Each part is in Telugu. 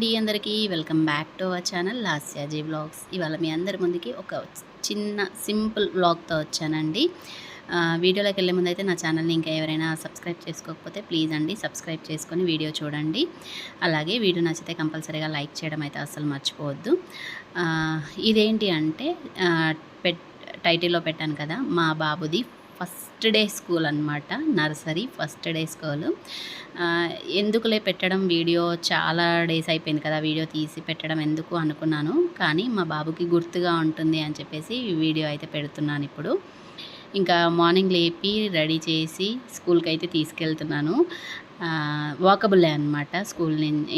అండి అందరికీ welcome back to our channel Lasyaji vlogs. ఇవాళ మీ అందరి ముందుకి ఒక చిన్న సింపుల్ వ్లాగ్తో వచ్చానండి. వీడియోలోకి వెళ్ళే ముందు అయితే నా ఛానల్ని ఇంకా ఎవరైనా సబ్స్క్రైబ్ చేసుకోకపోతే ప్లీజ్ అండి సబ్స్క్రైబ్ చేసుకొని వీడియో చూడండి. అలాగే వీడియో నచ్చితే కంపల్సరీగా లైక్ చేయడం అయితే అస్సలు మర్చిపోవద్దు. ఇదేంటి అంటే టైటిల్లో పెట్టాను కదా, మా బాబుది ఫస్ట్ డే స్కూల్ అనమాట. Nursery first day school. ఎందుకులే పెట్టడం, వీడియో చాలా డేస్ అయిపోయింది కదా, వీడియో తీసి పెట్టడం ఎందుకు అనుకున్నాను. కానీ మా బాబుకి గుర్తుగా ఉంటుంది అని చెప్పేసి వీడియో అయితే పెడుతున్నాను ఇప్పుడు. ఇంకా మార్నింగ్ లేపి రెడీ చేసి స్కూల్కి అయితే తీసుకెళ్తున్నాను. వాకబుల్లే అనమాట,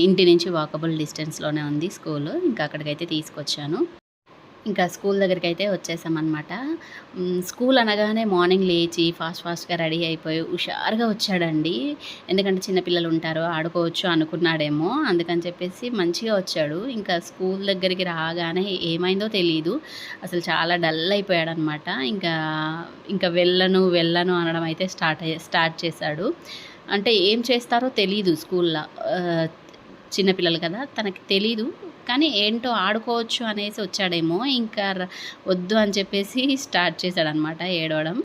ఇంటి నుంచి వాకబుల్ డిస్టెన్స్లోనే ఉంది స్కూల్. ఇంకా అక్కడికైతే తీసుకొచ్చాను. ఇంకా స్కూల్ దగ్గరికి అయితే వచ్చేసామన్నమాట. స్కూల్ అనగానే మార్నింగ్ లేచి ఫాస్ట్గా రెడీ అయిపోయి హుషారుగా వచ్చాడండి. ఎందుకంటే చిన్నపిల్లలు ఉంటారు, ఆడుకోవచ్చు అనుకున్నాడేమో, అందుకని చెప్పేసి మంచిగా వచ్చాడు. ఇంకా స్కూల్ దగ్గరికి రాగానే ఏమైందో తెలియదు, అసలు చాలా డల్ అయిపోయాడనమాట. ఇంకా వెళ్ళను అనడం అయితే స్టార్ట్ చేశాడు. అంటే ఏం చేస్తారో తెలీదు స్కూల్లో, చిన్నపిల్లలు కదా, తనకి తెలీదు. కానీ ఏంటో ఆడుకోవచ్చు అనేసి వచ్చాడేమో, ఇంకా వద్దు అని చెప్పేసి స్టార్ట్ చేశాడనమాట ఏడవడం.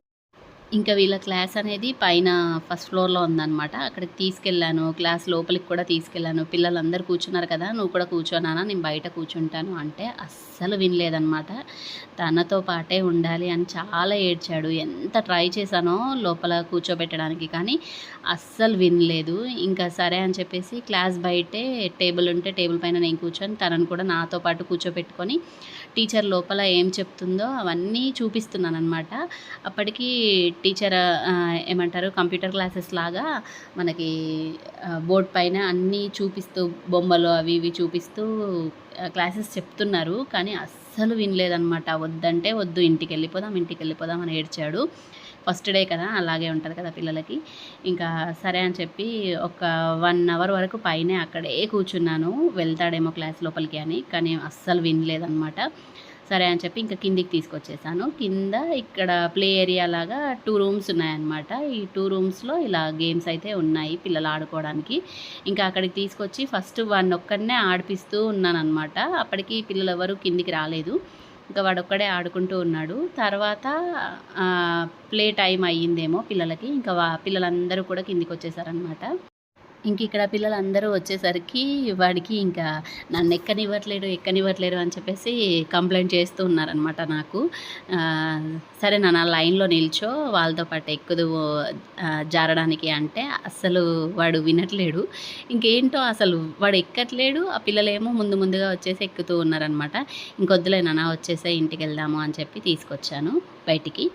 ఇంకా వీళ్ళ క్లాస్ అనేది పైన ఫస్ట్ ఫ్లోర్లో ఉందన్నమాట. అక్కడికి తీసుకెళ్ళాను, క్లాస్ లోపలికి కూడా తీసుకెళ్ళాను. పిల్లలందరూ కూర్చున్నారు కదా, నువ్వు కూడా కూర్చోనానా, నేను బయట కూర్చుంటాను అంటే అస్సలు వినలేదన్నమాట. తనతో పాటే ఉండాలి అని చాలా ఏడ్చాడు. ఎంత ట్రై చేశానో లోపల కూర్చోబెట్టడానికి, కానీ అస్సలు వినలేదు. ఇంకా సరే అని చెప్పేసి క్లాస్ బయటే టేబుల్ ఉంటే టేబుల్ పైన నేను కూర్చొని తనను కూడా నాతో పాటు కూర్చోబెట్టుకొని టీచర్ లోపల ఏం చెప్తుందో అవన్నీ చూపిస్తున్నాను అనమాట. అప్పటికి టీచర్ ఏమంటారు, కంప్యూటర్ క్లాసెస్ లాగా మనకి బోర్డ్ పైన అన్నీ చూపిస్తూ, బొమ్మలు అవి ఇవి చూపిస్తూ క్లాసెస్ చెప్తున్నారు. కానీ అస్సలు వినలేదన్నమాట. వద్దంటే వద్దు, ఇంటికి వెళ్ళిపోదాం అని ఏడ్చాడు. ఫస్ట్ డే కదా, అలాగే ఉంటుంది కదా పిల్లలకి. ఇంకా సరే అని చెప్పి ఒక 1 అవర్ వరకు పైనే అక్కడే కూర్చున్నాను, వెళ్తాడేమో క్లాస్ లోపలికి అని. కానీ అస్సలు వినలేదన్నమాట. సరే అని చెప్పి ఇంకా కిందికి తీసుకొచ్చేసాను. కింద ఇక్కడ ప్లే ఏరియా లాగా 2 రూమ్స్ ఉన్నాయన్నమాట. ఈ 2 రూమ్స్లో ఇలా గేమ్స్ అయితే ఉన్నాయి పిల్లలు ఆడుకోవడానికి. ఇంకా అక్కడికి తీసుకొచ్చి ఫస్ట్ వాడిని ఒక్కడనే ఆడిపిస్తూ ఉన్నానన్నమాట. అప్పటికి పిల్లలు ఎవరు కిందికి రాలేదు. ఇంకా వాడొక్కడే ఆడుకుంటూ ఉన్నాడు. తర్వాత ప్లే టైం అయ్యిందేమో పిల్లలకి. ఇంకా పిల్లలందరూ కూడా కిందికి వచ్చేసారనమాట. ఇంక ఇక్కడ పిల్లలందరూ వచ్చేసరికి వాడికి ఇంకా నన్ను ఎక్కనివ్వట్లేడు అని చెప్పేసి కంప్లైంట్ చేస్తూ ఉన్నారనమాట నాకు. సరే నాన్న లైన్లో నిల్చో, వాళ్ళతో పాటు ఎక్కుదు జారడానికి అంటే అస్సలు వాడు వినట్లేడు. ఇంకేంటో అసలు వాడు ఎక్కట్లేడు. ఆ పిల్లలేమో ముందుగా వచ్చేసి ఎక్కుతూ ఉన్నారనమాట. ఇంకొద్దులే నాన్న, వచ్చేసే ఇంటికి వెళ్దాము అని చెప్పి తీసుకొచ్చాను బయటికి.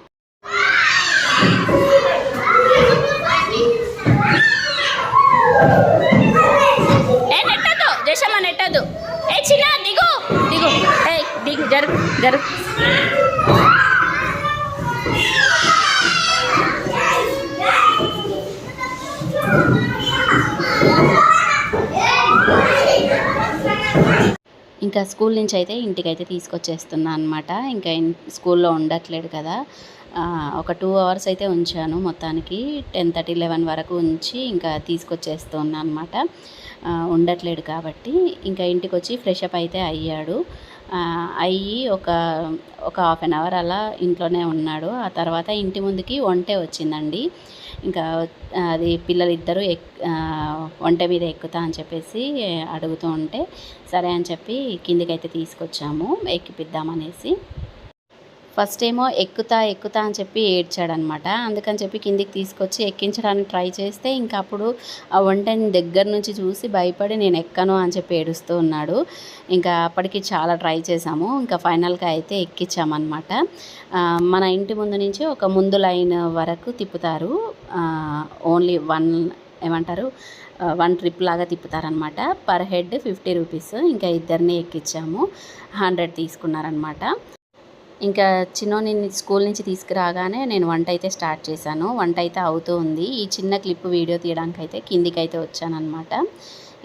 నెట్టదు ఏ చిన్న దిగు ఏ దిగు, జరుగు. ఇంకా స్కూల్ నుంచి అయితే ఇంటికైతే తీసుకొచ్చేస్తున్నా అనమాట. ఇంకా స్కూల్లో ఉండట్లేడు కదా, ఒక 2 అవర్స్ అయితే ఉంచాను మొత్తానికి. 10:30, 11 వరకు ఉంచి ఇంకా తీసుకొచ్చేస్తున్నా అనమాట. ఉండట్లేడు కాబట్టి ఇంకా ఇంటికి వచ్చి ఫ్రెష్ అప్ అయితే అయ్యాడు. అయ్యి ఒక హాఫ్ అన్ అవర్ అలా ఇంట్లోనే ఉన్నాడు. ఆ తర్వాత ఇంటి ముందుకి ఒంటె వచ్చిందండి. ఇంకా అది పిల్లలిద్దరూ ఒంటె మీద ఎక్కుతా అని చెప్పేసి అడుగుతూ ఉంటే సరే అని చెప్పి కిందికైతే తీసుకొచ్చాము ఎక్కిపిద్దామనేసి. ఫస్ట్ ఏమో ఎక్కుతా అని చెప్పి ఏడ్చాడనమాట. అందుకని చెప్పి కిందికి తీసుకొచ్చి ఎక్కించడానికి ట్రై చేస్తే ఇంకా అప్పుడు ఆ ఒంటెని దగ్గర నుంచి చూసి భయపడి నేను ఎక్కను అని చెప్పి ఏడుస్తూ ఉన్నాడు. ఇంకా అప్పటికి చాలా ట్రై చేసాము. ఇంకా ఫైనల్గా అయితే ఎక్కించామన్నమాట. మన ఇంటి ముందు నుంచి ఒక ముందు లైన్ వరకు తిప్పుతారు. ఓన్లీ వన్ ట్రిప్ లాగా తిప్పుతారనమాట. Per head 50 rupees. ఇంకా ఇద్దరిని ఎక్కించాము, 100 తీసుకున్నారనమాట. ఇంకా చిన్నోని స్కూల్ నుంచి తీసుకురాగానే నేను వంట అయితే స్టార్ట్ చేశాను. వంట అయితే అవుతూ ఉంది. ఈ చిన్న క్లిప్ వీడియో తీయడానికి అయితే కిందికైతే వచ్చానమాట.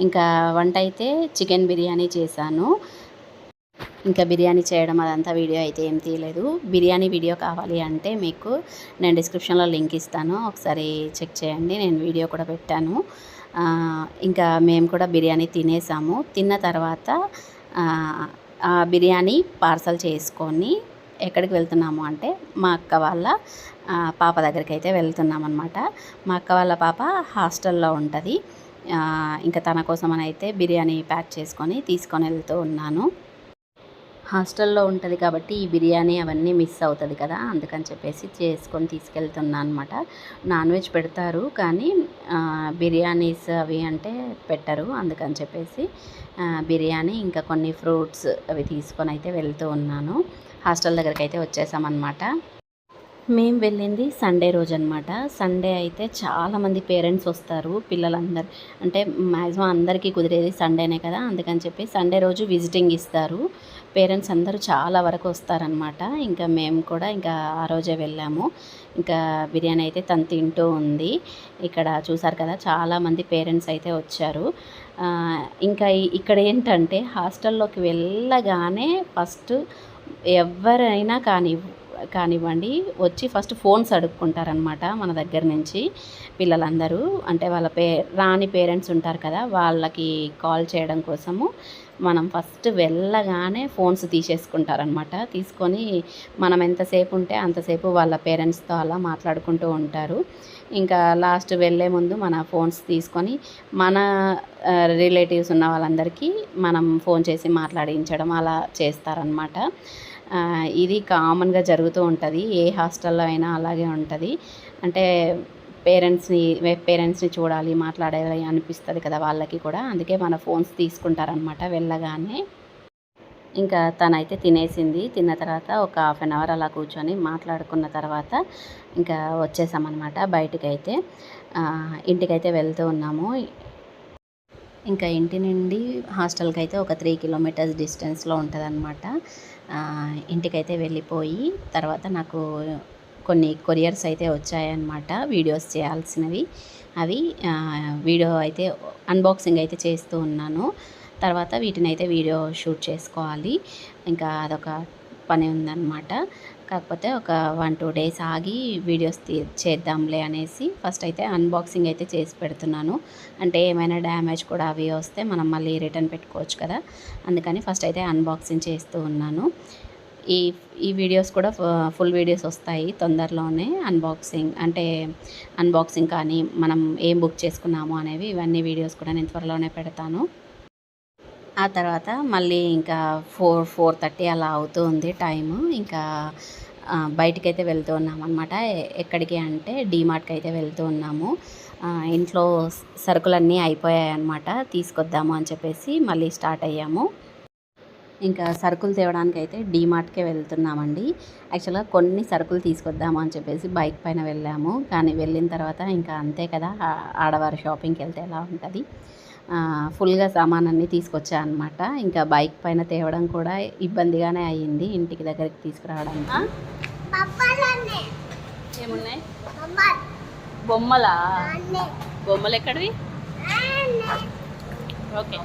ఇంకా వంట అయితే చికెన్ బిర్యానీ చేశాను. ఇంకా బిర్యానీ చేయడం అదంతా వీడియో అయితే ఏం తీయలేదు. బిర్యానీ వీడియో కావాలి అంటే మీకు నేను డిస్క్రిప్షన్లో లింక్ ఇస్తాను, ఒకసారి చెక్ చేయండి. నేను వీడియో కూడా పెట్టాను. ఇంకా మేము కూడా బిర్యానీ తినేసాము. తిన్న తర్వాత ఆ బిర్యానీ పార్సల్ చేసుకొని ఎక్కడికి వెళ్తున్నాము అంటే మా అక్క వాళ్ళ పాప దగ్గరికి అయితే వెళ్తున్నామన్నమాట. మా అక్క వాళ్ళ పాప హాస్టల్లో ఉంటుంది. ఇంకా తన కోసం అని అయితే బిర్యానీ ప్యాక్ చేసుకొని తీసుకొని వెళ్తూ ఉన్నాను. హాస్టల్లో ఉంటుంది కాబట్టి ఈ బిర్యానీ అవన్నీ మిస్ అవుతుంది కదా, అందుకని చెప్పేసి చేసుకొని తీసుకెళ్తున్నాను అనమాట. నాన్ వెజ్ పెడతారు కానీ బిర్యానీస్ అవి అంటే పెట్టరు. అందుకని చెప్పేసి బిర్యానీ ఇంకా కొన్ని ఫ్రూట్స్ అవి తీసుకొని అయితే వెళ్తూ ఉన్నాను. హాస్టల్ దగ్గరికి అయితే వచ్చేసామన్నమాట. మేము వెళ్ళింది సండే రోజు అనమాట. సండే అయితే చాలామంది పేరెంట్స్ వస్తారు, పిల్లలందరూ అంటే మ్యాక్సిమం అందరికీ కుదిరేది సండేనే కదా, అందుకని చెప్పి సండే రోజు విజిటింగ్ ఇస్తారు. పేరెంట్స్ అందరూ చాలా వరకు వస్తారనమాట. ఇంకా మేము కూడా ఇంకా ఆ రోజే వెళ్ళాము. ఇంకా బిర్యానీ అయితే తను తింటూ ఉంది. ఇక్కడ చూసారు కదా, చాలామంది పేరెంట్స్ అయితే వచ్చారు. ఇంకా ఇక్కడ ఏంటంటే హాస్టల్లోకి వెళ్ళగానే ఫస్ట్ ఎవరైనా కానివ్వండి వచ్చి ఫస్ట్ ఫోన్స్ అడుక్కుంటారనమాట మన దగ్గర నుంచి. పిల్లలందరూ అంటే వాళ్ళ రాని పేరెంట్స్ ఉంటారు కదా, వాళ్ళకి కాల్ చేయడం కోసము మనం ఫస్ట్ వెళ్ళగానే ఫోన్స్ తీసేసుకుంటారనమాట. తీసుకొని మనం ఎంతసేపు ఉంటే అంతసేపు వాళ్ళ పేరెంట్స్తో అలా మాట్లాడుకుంటూ ఉంటారు. ఇంకా లాస్ట్ వెళ్ళే ముందు మన ఫోన్స్ తీసుకొని మన రిలేటివ్స్ ఉన్న వాళ్ళందరికీ మనం ఫోన్ చేసి మాట్లాడించడం అలా చేస్తారనమాట. ఇది కామన్గా జరుగుతూ ఉంటుంది, ఏ హాస్టల్లో అయినా అలాగే ఉంటుంది. అంటే పేరెంట్స్ని చూడాలి, మాట్లాడాలి అనిపిస్తుంది కదా వాళ్ళకి కూడా, అందుకే మన ఫోన్స్ తీసుకుంటారనమాట వెళ్ళగానే. ఇంకా తనైతే తినేసింది. తిన్న తర్వాత ఒక 1/2 అవర్ అలా కూర్చొని మాట్లాడుకున్న తర్వాత ఇంకా వచ్చేసామన్నమాట బయటికైతే. ఇంటికైతే వెళ్తూ ఉన్నాము. ఇంకా ఇంటి నుండి హాస్టల్కి అయితే ఒక 3 కిలోమీటర్స్ డిస్టెన్స్లో ఉంటుందన్నమాట. ఇంటికైతే వెళ్ళిపోయి తర్వాత నాకు కొన్ని కొరియర్స్ అయితే వచ్చాయన్నమాట, వీడియోస్ చేయాల్సినవి. అవి వీడియో అయితే అన్బాక్సింగ్ అయితే చేస్తూ ఉన్నాను. తర్వాత వీటిని అయితే వీడియో షూట్ చేసుకోవాలి. ఇంకా అదొక పని ఉందన్నమాట. కాకపోతే ఒక 1-2 డేస్ ఆగి వీడియోస్ చేద్దాంలే అనేసి ఫస్ట్ అయితే అన్బాక్సింగ్ అయితే చేసి పెడుతున్నాను. అంటే ఏమైనా డ్యామేజ్ కూడా అవి వస్తే మనం మళ్ళీ రిటర్న్ పెట్టుకోవచ్చు కదా, అందుకని ఫస్ట్ అయితే అన్బాక్సింగ్ చేస్తూ ఉన్నాను. ఈ వీడియోస్ కూడా ఫుల్ వీడియోస్ వస్తాయి తొందరలోనే. అన్బాక్సింగ్ కానీ మనం ఏం బుక్ చేసుకున్నాము అనేవి ఇవన్నీ వీడియోస్ కూడా నేను త్వరలోనే పెడతాను. ఆ తర్వాత మళ్ళీ ఇంకా 4:30 అలా అవుతూ ఉంది టైము. ఇంకా బయటికైతే వెళ్తూ ఉన్నామన్నమాట. ఎక్కడికి అంటే డీమార్ట్కి అయితే వెళ్తూ ఉన్నాము. ఇంట్లో సరుకులన్నీ అయిపోయాయన్నమాట, తీసుకొద్దాము అని చెప్పేసి మళ్ళీ స్టార్ట్ అయ్యాము. ఇంకా సరుకులు తేవడానికి అయితే డీమార్ట్కే వెళ్తున్నామండి. యాక్చువల్గా కొన్ని సరుకులు తీసుకొద్దాము అని చెప్పేసి బైక్ పైన వెళ్ళాము. కానీ వెళ్ళిన తర్వాత ఇంకా అంతే కదా, ఆడవారు షాపింగ్కి వెళ్తే ఎలా ఉంటుంది, ఫుల్గా సామానాన్ని తీసుకొచ్చా అనమాట. ఇంకా బైక్ పైన తేవడం కూడా ఇబ్బందిగానే అయ్యింది ఇంటికి దగ్గరికి తీసుకురావడానికి. ఏమున్నాయి బొమ్మలా? బొమ్మలు ఎక్కడివి? ఓకే.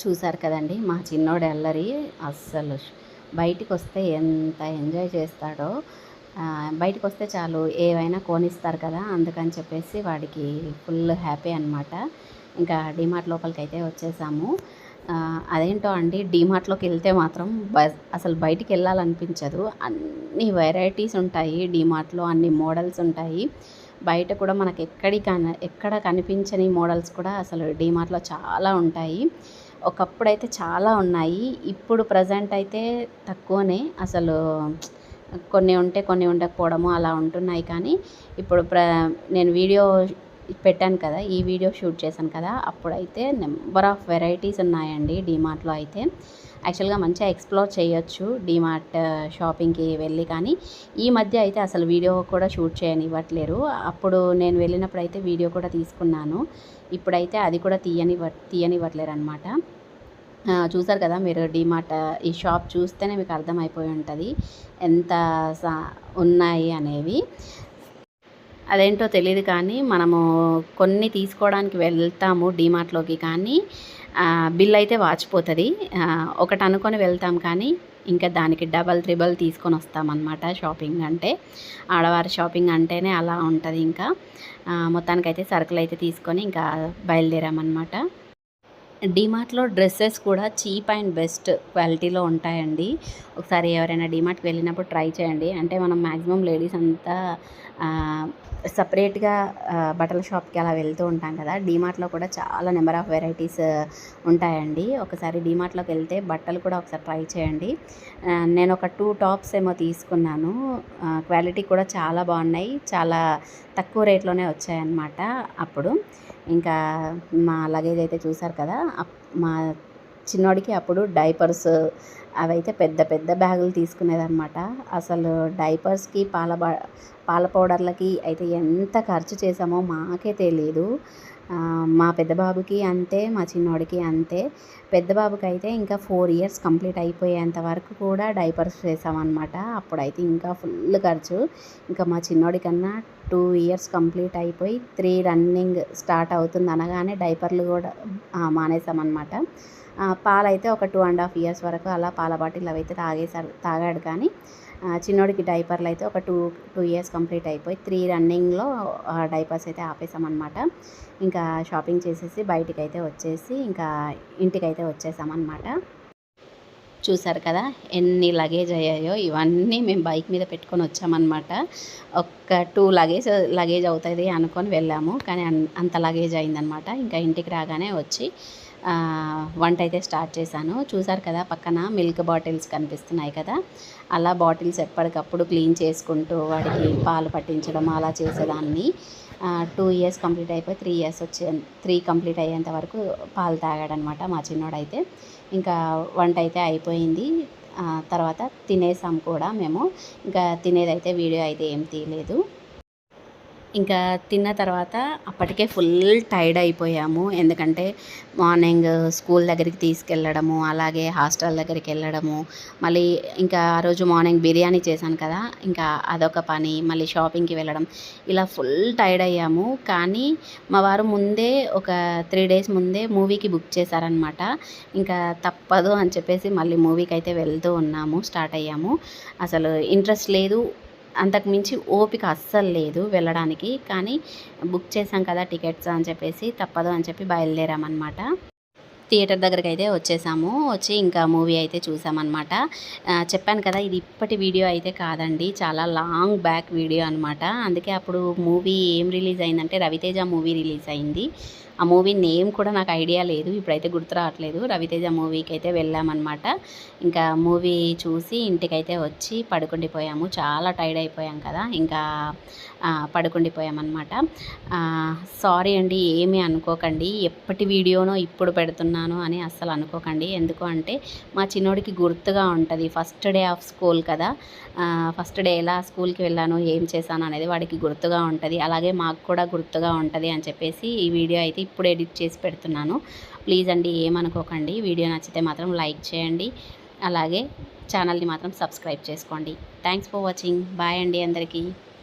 చూసారు కదండి మా చిన్నోడు అల్లరి. అస్సలు బయటికి వస్తే ఎంత ఎంజాయ్ చేస్తాడో. బయటకు వస్తే చాలు ఏవైనా కొనిస్తారు కదా, అందుకని చెప్పేసి వాడికి ఫుల్ హ్యాపీ అనమాట. ఇంకా డీమార్ట్ లోపలికి అయితే వచ్చేసాము. అదేంటో అండి, డీమార్ట్లోకి వెళ్తే మాత్రం అసలు బయటికి వెళ్ళాలనిపించదు. అన్ని వెరైటీస్ ఉంటాయి డీమార్ట్లో, అన్ని మోడల్స్ ఉంటాయి. బయట కూడా మనకు ఎక్కడ కనిపించని మోడల్స్ కూడా అసలు డీమార్ట్లో చాలా ఉంటాయి. ఒకప్పుడైతే చాలా ఉన్నాయి, ఇప్పుడు ప్రజెంట్ అయితే తక్కువనే. అసలు కొన్ని ఉంటే కొన్ని ఉండకపోవడము అలా ఉంటున్నాయి. కానీ ఇప్పుడు నేను వీడియో పెట్టాను కదా, ఈ వీడియో షూట్ చేశాను కదా, అప్పుడైతే నెంబర్ ఆఫ్ వెరైటీస్ ఉన్నాయండి డీమార్ట్లో అయితే. యాక్చువల్గా మంచిగా ఎక్స్ప్లోర్ చేయొచ్చు డీమార్ట్ షాపింగ్కి వెళ్ళి. కానీ ఈ మధ్య అయితే అసలు వీడియో కూడా షూట్ చేయనివ్వట్లేరు. అప్పుడు నేను వెళ్ళినప్పుడు అయితే వీడియో కూడా తీసుకున్నాను, ఇప్పుడైతే అది కూడా తీయనివ్వట్లేరు అనమాట. చూసారు కదా మీరు డీమార్ట్ ఈ షాప్ చూస్తేనే మీకు అర్థమైపోయి ఉంటుంది ఎంత సా ఉన్నాయి అనేవి. అదేంటో తెలీదు కానీ మనము కొన్ని తీసుకోవడానికి వెళ్తాము డీమార్ట్‌లోకి, కానీ బిల్ అయితే వాచిపోతది. ఒకటి అనుకొని వెళ్తాం కానీ ఇంకా దానికి డబల్, త్రిబుల్ తీసుకొనొస్తామనమాట షాపింగ్ అంటే. ఆడవారి షాపింగ్ అంటేనే అలా ఉంటది ఇంకా. మొత్తానికైతే సరుకులైతే తీసుకొని ఇంకా బయలుదేరామనమాట. డీమార్ట్‌లో డ్రెస్సెస్ కూడా చీప్ అండ్ బెస్ట్ క్వాలిటీలో ఉంటాయండి. ఒకసారి ఎవరైనా డీమార్ట్‌కి వెళ్ళినప్పుడు ట్రై చేయండి. అంటే మనం మ్యాక్సిమం లేడీస్ అంతా సెపరేట్‌గా బట్టల షాప్‌కి అలా వెళ్తూ ఉంటాం కదా! డీమార్ట్‌లో కూడా చాలా నెంబర్ ఆఫ్ వెరైటీస్ ఉంటాయండి. ఒకసారి డీమార్ట్‌లోకి వెళ్తే బట్టలు కూడా ఒకసారి ట్రై చేయండి. నేను ఒక 2 టాప్స్ ఏమో తీసుకున్నాను. క్వాలిటీ కూడా చాలా బాగున్నాయి. చాలా తక్కువ రేట్‌లోనే వచ్చాయన్నమాట అప్పుడు. ఇంకా మా లగేజ్ అయితే చూసారు కదా! మా చిన్నోడికి అప్పుడు డైపర్స్ అవైతే పెద్ద పెద్ద బ్యాగులు తీసుకునేదనమాట. అసలు డైపర్స్‌కి పాల పౌడర్‌లకి అయితే ఎంత ఖర్చు చేశామో మాకే తెలీదు. మా పెద్ద బాబుకి అంతే, మా చిన్నోడికి అంతే. పెద్ద బాబుకైతే ఇంకా 4 ఇయర్స్ కంప్లీట్ అయిపోయేంత వరకు కూడా డైపర్స్ వేసామనమాట. అప్పుడైతే ఇంకా ఫుల్ ఖర్చు. ఇంకా మా చిన్నోడి కన్నా 2 ఇయర్స్ కంప్లీట్ అయిపోయి 3 రన్నింగ్ స్టార్ట్ అవుతుంది అనగానే డైపర్లు కూడా మానేసామనమాట. పాలైతే ఒక 2½ ఇయర్స్ వరకు అలా పాల బాటిల్ అవైతే తాగాడు కానీ చిన్నోడికి డైపర్లు అయితే ఒక 2 ఇయర్స్ కంప్లీట్ అయిపోయి 3 రన్నింగ్‌లో డైపర్స్ అయితే ఆపేసామనమాట. ఇంకా షాపింగ్ చేసేసి బయటికైతే వచ్చేసి ఇంకా ఇంటికైతే వచ్చేసామన్నమాట. చూసారు కదా ఎన్ని లగేజ్ అయ్యాయో. ఇవన్నీ మేము బైక్ మీద పెట్టుకొని వచ్చామన్నమాట. ఒక 2 లగేజ్ అవుతుంది అనుకొని వెళ్ళాము, కానీ అంత లగేజ్ అయిందనమాట. ఇంకా ఇంటికి రాగానే వచ్చి వంట అయితే స్టార్ట్ చేశాను. చూసారు కదా పక్కన మిల్క్ బాటిల్స్ కనిపిస్తున్నాయి కదా, అలా బాటిల్స్ ఎప్పటికప్పుడు క్లీన్ చేసుకుంటూ వాడికి పాలు పట్టించడం అలా చేసేదాన్ని. 2 ఇయర్స్ కంప్లీట్ అయిపోయి 3 కంప్లీట్ అయ్యేంత వరకు పాలు తాగాడనమాట మా చిన్నోడైతే. ఇంకా వంట అయితే అయిపోయింది. తర్వాత తినేసాం కూడా మేము. ఇంకా తినేదైతే వీడియో అయితే ఏం తీయలేదు. ఇంకా తిన్న తర్వాత అప్పటికే ఫుల్ టైర్డ్ అయిపోయాము. ఎందుకంటే మార్నింగ్ స్కూల్ దగ్గరికి తీసుకెళ్ళడము, అలాగే హాస్టల్ దగ్గరికి వెళ్ళడము, మళ్ళీ ఇంకా ఆ రోజు మార్నింగ్ బిర్యానీ చేశాను కదా, ఇంకా అదొక పని, మళ్ళీ షాపింగ్కి వెళ్ళడం, ఇలా ఫుల్ టైర్డ్ అయ్యాము. కానీ మా వారు ముందే ఒక 3 డేస్ ముందే మూవీకి బుక్ చేశారనమాట. ఇంకా తప్పదు అని చెప్పేసి మళ్ళీ మూవీకి అయితే వెళ్తూ ఉన్నాము, స్టార్ట్ అయ్యాము. అసలు ఇంట్రెస్ట్ లేదు, అంతకు మించి ఓపిక అస్సలు లేదు వెళ్ళడానికి. కానీ బుక్ చేశాం కదా టికెట్స్ అని చెప్పేసి తప్పదు అని చెప్పి బయలుదేరామన్నమాట. థియేటర్ దగ్గరికి అయితే వచ్చేసాము. వచ్చి ఇంకా మూవీ అయితే చూసామన్నమాట. చెప్పాను కదా ఇది ఇప్పటి వీడియో అయితే కాదండి, చాలా లాంగ్ బ్యాక్ వీడియో అనమాట. అందుకే అప్పుడు మూవీ ఏం రిలీజ్ అయిందంటే రవితేజ మూవీ రిలీజ్ అయింది. ఆ మూవీ నేమ్ కూడా నాకు ఐడియా లేదు, ఇప్పుడైతే గుర్తు రావట్లేదు. రవితేజ మూవీకి అయితే వెళ్ళామన్నమాట. ఇంకా మూవీ చూసి ఇంటికైతే వచ్చి పడుకుండిపోయాము. చాలా టైర్డ్ అయిపోయాం కదా, ఇంకా పడుకుండిపోయామన్నమాట. సారీ అండి, ఏమీ అనుకోకండి, ఎప్పటి వీడియోనో ఇప్పుడు పెడుతున్నాను అని అస్సలు అనుకోకండి. ఎందుకు అంటే మా చిన్నోడికి గుర్తుగా ఉంటుంది, ఫస్ట్ డే ఆఫ్ స్కూల్ కదా, ఫస్ట్ డే ఎలా స్కూల్కి వెళ్ళాను, ఏం చేశాను అనేది వాడికి గుర్తుగా ఉంటుంది. అలాగే మాకు కూడా గుర్తుగా ఉంటుంది అని చెప్పేసి ఈ వీడియో అయితే ఇప్పుడు ఎడిట్ చేసి పెడుతున్నాను. ప్లీజ్ అండి ఏమనుకోకండి. వీడియో నచ్చితే మాత్రం లైక్ చేయండి, అలాగే ఛానల్ని మాత్రం సబ్స్క్రైబ్ చేసుకోండి. Thanks for watching. బాయ్ అండి అందరికీ.